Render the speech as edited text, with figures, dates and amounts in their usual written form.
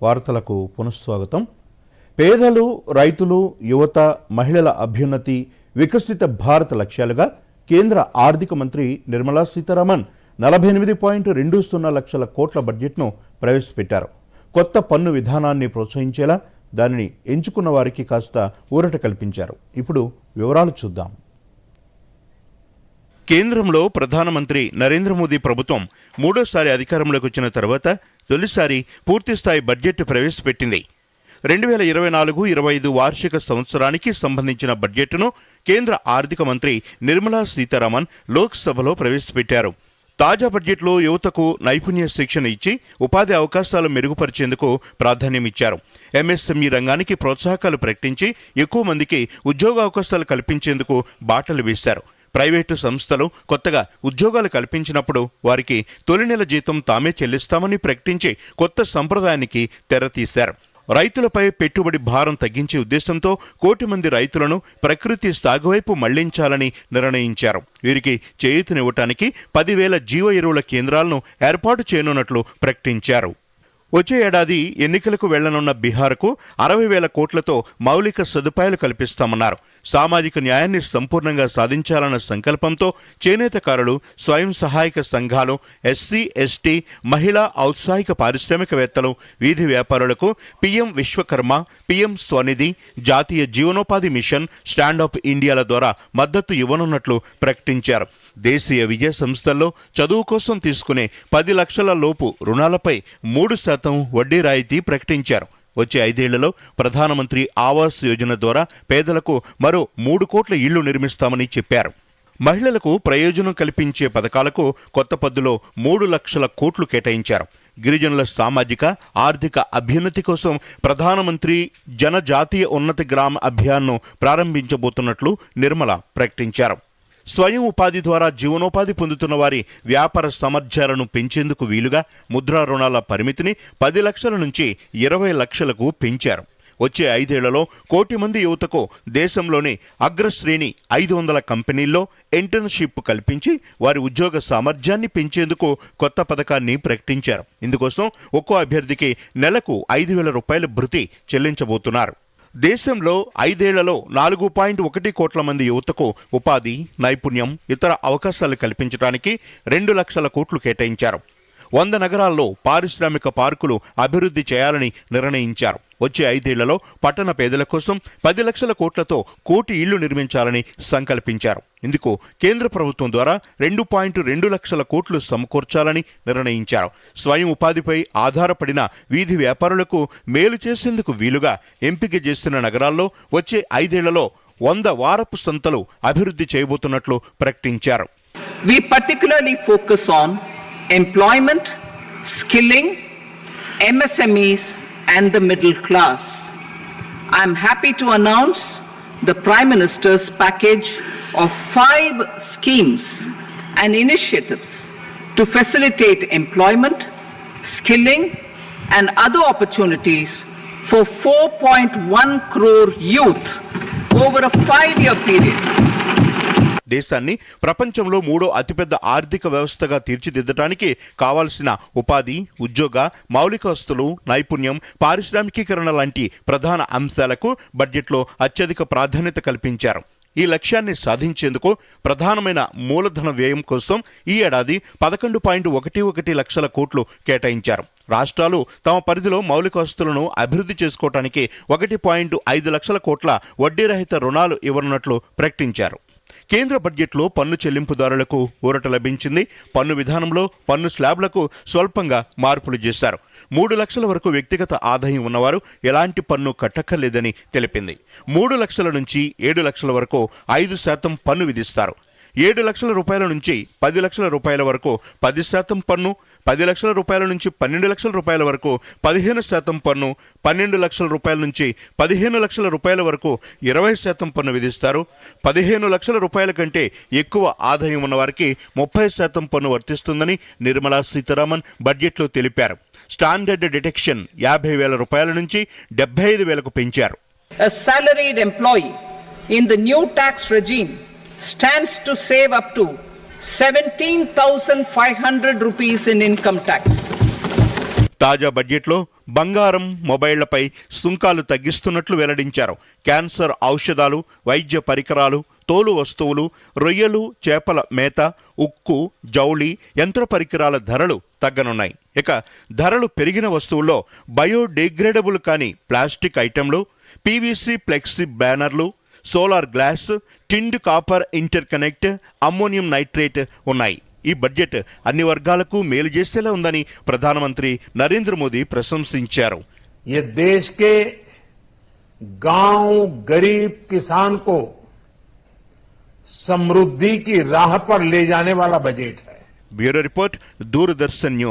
వార్తలకు పునఃస్వాగతం. పేదలు, రైతులు, యువత, మహిళల అభ్యున్నతి, వికసిత భారత లక్ష్యాలుగా కేంద్ర ఆర్థిక మంత్రి నిర్మలా సీతారామన్ 48.20 లక్షల కోట్ల బడ్జెట్ను ప్రవేశపెట్టారు. కొత్త పన్ను విధానాన్ని ప్రోత్సహించేలా దానిని ఎంచుకున్న వారికి కాస్త ఊరట కల్పించారు. ఇప్పుడు వివరాలు చూద్దాం. కేంద్రంలో ప్రధానమంత్రి నరేంద్ర మోదీ ప్రభుత్వం మూడోసారి అధికారంలోకి వచ్చిన తర్వాత తొలిసారి పూర్తిస్థాయి బడ్జెట్ ప్రవేశపెట్టింది. 2024-25 వార్షిక సంవత్సరానికి సంబంధించిన బడ్జెట్ను కేంద్ర ఆర్థిక మంత్రి నిర్మలా సీతారామన్ లోక్సభలో ప్రవేశపెట్టారు. తాజా బడ్జెట్లో యువతకు నైపుణ్య శిక్షణ ఇచ్చి ఉపాధి అవకాశాలు మెరుగుపరిచేందుకు ప్రాధాన్యమిచ్చారు. ఎంఎస్ఎంఈ రంగానికి ప్రోత్సాహకాలు ప్రకటించి ఎక్కువ మందికి ఉద్యోగావకాశాలు కల్పించేందుకు బాటలు వేశారు. ప్రైవేటు సంస్థలు కొత్తగా ఉద్యోగాలు కల్పించినప్పుడు వారికి తొలి నెల జీతం తామే చెల్లిస్తామని ప్రకటించి కొత్త సంప్రదాయానికి తెరతీశారు. రైతులపై పెట్టుబడి భారం తగ్గించే ఉద్దేశంతో 1 కోటి మంది రైతులను ప్రకృతి సాగువైపు మళ్లించాలని నిర్ణయించారు. వీరికి చేయూతనివ్వటానికి 10,000 జీవ ఎరువుల కేంద్రాలను ఏర్పాటు చేయనున్నట్లు ప్రకటించారు. వచ్చే ఏడాది ఎన్నికలకు వెళ్లనున్న బీహార్కు 60,000 కోట్లతో మౌలిక సదుపాయాలు కల్పిస్తామన్నారు. సామాజిక న్యాయాన్ని సంపూర్ణంగా సాధించాలన్న సంకల్పంతో చేనేతకారులు, స్వయం సహాయక సంఘాలు, ఎస్సీ, ఎస్టీ, మహిళా ఔత్సాహిక పారిశ్రామికవేత్తలు, వీధి వ్యాపారులకు పీఎం విశ్వకర్మ, పీఎం స్వనిధి, జాతీయ జీవనోపాధి మిషన్, స్టాండప్ ఇండియాల ద్వారా మద్దతు ఇవ్వనున్నట్లు ప్రకటించారు. దేశీయ విద్యా సంస్థల్లో చదువు కోసం తీసుకునే 10 లక్షల లోపు రుణాలపై 3% వడ్డీ రాయితీ ప్రకటించారు. వచ్చే 5 ఏళ్లలో ప్రధానమంత్రి ఆవాస్ యోజన ద్వారా పేదలకు మరో 3 కోట్ల ఇళ్లు నిర్మిస్తామని చెప్పారు. మహిళలకు ప్రయోజనం కల్పించే పథకాలకు కొత్త పద్దులో 3 లక్షల కోట్లు కేటాయించారు. గిరిజనుల సామాజిక, ఆర్థిక అభ్యున్నతి కోసం ప్రధానమంత్రి జనజాతీయ ఉన్నతి గ్రామ అభియాన్ను ప్రారంభించబోతున్నట్లు నిర్మల ప్రకటించారు. స్వయం ఉపాధి ద్వారా జీవనోపాధి పొందుతున్న వారి వ్యాపార సామర్థ్యాలను పెంచేందుకు వీలుగా ముద్రా రుణాల పరిమితిని 10 లక్షల నుంచి 20 లక్షలకు పెంచారు. వచ్చే 5 ఏళ్లలో 1 కోటి మంది యువతకు దేశంలోని అగ్రశ్రేణి 500 కంపెనీల్లో ఇంటర్న్షిప్ కల్పించి వారి ఉద్యోగ సామర్థ్యాన్ని పెంచేందుకు కొత్త పథకాన్ని ప్రకటించారు. ఇందుకోసం ఒక్కో అభ్యర్థికి నెలకు 5,000 రూపాయల భృతి చెల్లించబోతున్నారు. దేశంలో 5 ఏళ్లలో 4.1 కోట్ల మంది యువతకు ఉపాధి, నైపుణ్యం, ఇతర అవకాశాలు కల్పించడానికి 2 లక్షల కోట్లు కేటాయించారు. 100 నగరాల్లో పారిశ్రామిక పార్కులు అభివృద్ధి చేయాలని నిర్ణయించారు. వచ్చే 5 ఏళ్లలో పట్టణ పేదల కోసం 10 లక్షల కోట్లతో 1 కోటి ఇళ్లు నిర్మించాలని సంకల్పించారు. ఇందుకు కేంద్ర ప్రభుత్వం ద్వారా 2.2 లక్షల కోట్లు సమకూర్చాలని నిర్ణయించారు. స్వయం ఉపాధిపై ఆధారపడిన వీధి వ్యాపారులకు మేలు చేసేందుకు వీలుగా ఎంపిక చేస్తున్న నగరాల్లో వచ్చే 5 ఏళ్లలో 100 వారపు సంతలు అభివృద్ధి చేయబోతున్నట్లు ప్రకటించారు. We particularly focus on employment, skilling, MSMEs and the middle class. I am happy to announce the Prime Minister's package of 5 schemes and initiatives to facilitate employment, skilling and other opportunities for 4.1 crore youth over a 5-year period. దేశాన్ని ప్రపంచంలో 3వ అతిపెద్ద ఆర్థిక వ్యవస్థగా తీర్చిదిద్దడానికి కావాల్సిన ఉపాధి, ఉద్యోగ, మౌలిక వస్తువులు, నైపుణ్యం, పారిశ్రామికీకరణ లాంటి ప్రధాన అంశాలకు బడ్జెట్లో అత్యధిక ప్రాధాన్యత కల్పించారు. ఈ లక్ష్యాన్ని సాధించేందుకు ప్రధానమైన మూలధన వ్యయం కోసం ఈ ఏడాది 11.11 లక్షల కోట్లు కేటాయించారు. రాష్ట్రాలు తమ పరిధిలో మౌలిక వస్తువులను అభివృద్ధి చేసుకోవడానికి 1.5 లక్షల కోట్ల వడ్డీరహిత రుణాలు ఇవ్వనున్నట్లు ప్రకటించారు. కేంద్ర బడ్జెట్లో పన్ను చెల్లింపుదారులకు ఊరట లభించింది. పన్ను విధానంలో పన్ను స్లాబ్లకు స్వల్పంగా మార్పులు చేశారు. 3 లక్షల వరకు వ్యక్తిగత ఆదాయం ఉన్నవారు ఎలాంటి పన్ను కట్టక్కర్లేదని తెలిపింది. 3 లక్షల నుంచి 7 లక్షల వరకు 5% పన్ను విధిస్తారు. 7 లక్షల రూపాయల నుంచి 10 లక్షల రూపాయల వరకు 10% పన్ను, 10 లక్షల రూపాయల నుంచి 12 లక్షల రూపాయల వరకు 15% పన్ను, 12 లక్షల రూపాయల నుంచి 15 లక్షల రూపాయల వరకు 20% పన్ను విధిస్తారు. 15 లక్షల రూపాయల కంటే ఎక్కువ ఆదాయం ఉన్న వారికి 30% పన్ను వర్తిస్తుందని నిర్మలా సీతారామన్ బడ్జెట్లో తెలిపారు. స్టాండర్డ్ డిడక్షన్ 50,000 రూపాయల నుంచి 75,000కు పెంచారు. A salaried employee in the new tax regime stands to save up to 17,500 rupees in income tax. తాజా బడ్జెట్లో బంగారం, మొబైళ్లపై సుంకాలు తగ్గిస్తున్నట్లు వెల్లడించారు. క్యాన్సర్ ఔషధాలు, వైద్య పరికరాలు, తోలు వస్తువులు, రొయ్యలు, చేపల మేత, ఉక్కు, జౌళి, యంత్ర పరికరాల ధరలు తగ్గనున్నాయి. ఇక ధరలు పెరిగిన వస్తువుల్లో బయోడిగ్రేడబుల్ కాని ప్లాస్టిక్ ఐటెంలు, పీవీసీ ఫ్లెక్సీ బ్యానర్లు, solar glass, tinned copper inter connect, ammonium nitrate ఉన్నాయి. ఈ బడ్జెట్ అన్ని వర్గాలకు మేలు చేసేలా ఉందని ప్రధానమంత్రి నరేంద్ర మోదీ ప్రశంసించారు. ये देश के गांव गरीब किसान को समृद्धि की राह पर ले जाने वाला बजट है. Bureau report, Doordarshan news.